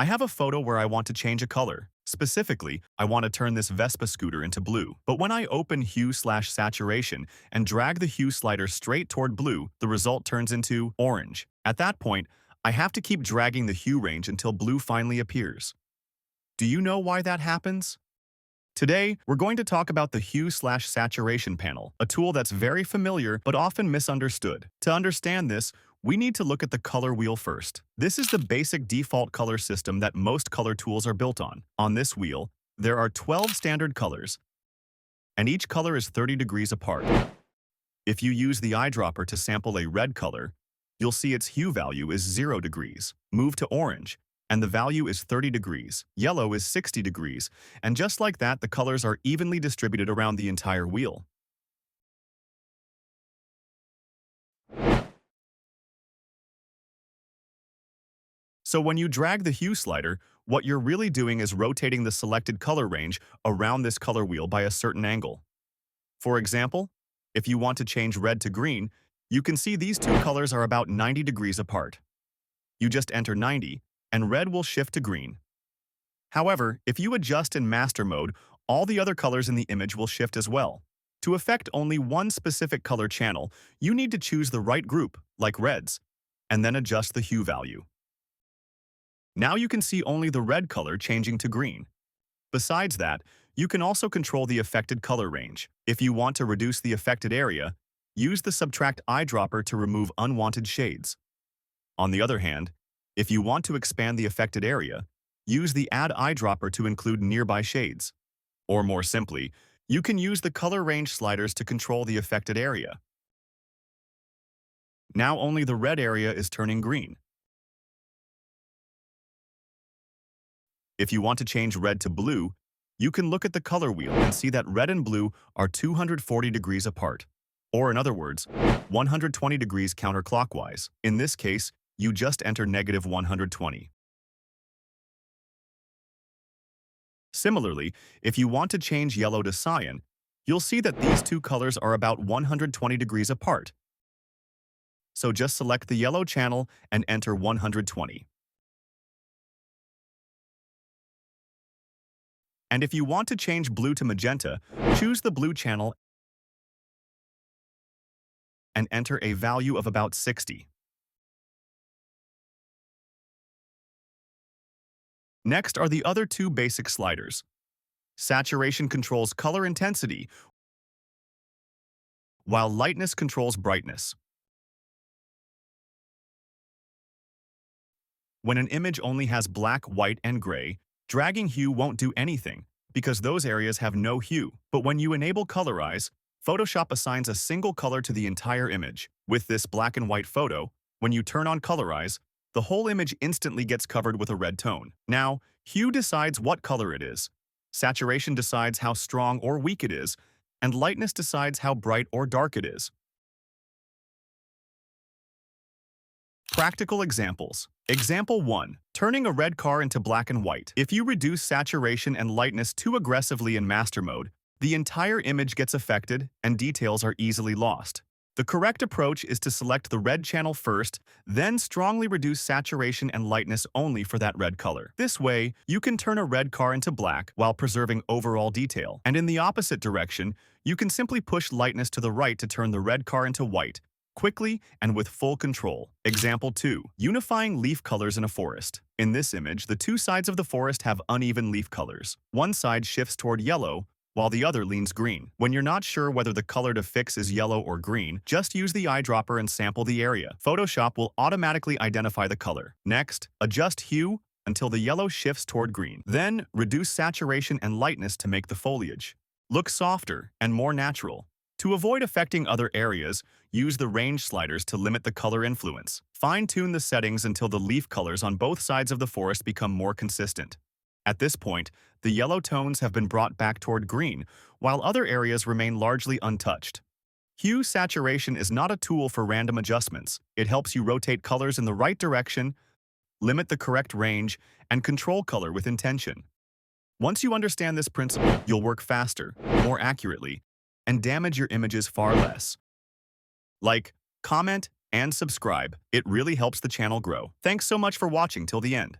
I have a photo where I want to change a color. Specifically, I want to turn this Vespa scooter into blue. But when I open hue/saturation and drag the hue slider straight toward blue, the result turns into orange. At that point, I have to keep dragging the hue range until blue finally appears. Do you know why that happens? Today, we're going to talk about the hue/saturation panel, a tool that's very familiar but often misunderstood. To understand this, we need to look at the color wheel first. This is the basic default color system that most color tools are built on. On this wheel, there are 12 standard colors, and each color is 30 degrees apart. If you use the eyedropper to sample a red color, you'll see its hue value is 0 degrees. Move to orange, and the value is 30 degrees. Yellow is 60 degrees, and just like that, the colors are evenly distributed around the entire wheel. So when you drag the hue slider, what you're really doing is rotating the selected color range around this color wheel by a certain angle. For example, if you want to change red to green, you can see these two colors are about 90 degrees apart. You just enter 90, and red will shift to green. However, if you adjust in master mode, all the other colors in the image will shift as well. To affect only one specific color channel, you need to choose the right group, like reds, and then adjust the hue value. Now you can see only the red color changing to green. Besides that, you can also control the affected color range. If you want to reduce the affected area, use the subtract eyedropper to remove unwanted shades. On the other hand, if you want to expand the affected area, use the add eyedropper to include nearby shades. Or more simply, you can use the color range sliders to control the affected area. Now only the red area is turning green. If you want to change red to blue, you can look at the color wheel and see that red and blue are 240 degrees apart. Or in other words, 120 degrees counterclockwise. In this case, you just enter -120. Similarly, if you want to change yellow to cyan, you'll see that these two colors are about 120 degrees apart. So just select the yellow channel and enter 120. And if you want to change blue to magenta, choose the blue channel and enter a value of about 60. Next are the other two basic sliders. Saturation controls color intensity, while lightness controls brightness. When an image only has black, white, and gray, dragging hue won't do anything, because those areas have no hue. But when you enable Colorize, Photoshop assigns a single color to the entire image. With this black and white photo, when you turn on Colorize, the whole image instantly gets covered with a red tone. Now, hue decides what color it is, saturation decides how strong or weak it is, and lightness decides how bright or dark it is. Practical examples. Example 1. Turning a red car into black and white. If you reduce saturation and lightness too aggressively in master mode, the entire image gets affected and details are easily lost. The correct approach is to select the red channel first, then strongly reduce saturation and lightness only for that red color. This way, you can turn a red car into black while preserving overall detail. And in the opposite direction, you can simply push lightness to the right to turn the red car into white, quickly and with full control. Example 2. Unifying leaf colors in a forest. In this image, the two sides of the forest have uneven leaf colors. One side shifts toward yellow, while the other leans green. When you're not sure whether the color to fix is yellow or green, just use the eyedropper and sample the area. Photoshop will automatically identify the color. Next, adjust hue until the yellow shifts toward green. Then, reduce saturation and lightness to make the foliage look softer and more natural. To avoid affecting other areas, use the range sliders to limit the color influence. Fine-tune the settings until the leaf colors on both sides of the forest become more consistent. At this point, the yellow tones have been brought back toward green, while other areas remain largely untouched. Hue saturation is not a tool for random adjustments. It helps you rotate colors in the right direction, limit the correct range, and control color with intention. Once you understand this principle, you'll work faster, more accurately, and damage your images far less. Like, comment, and subscribe. It really helps the channel grow. Thanks so much for watching till the end.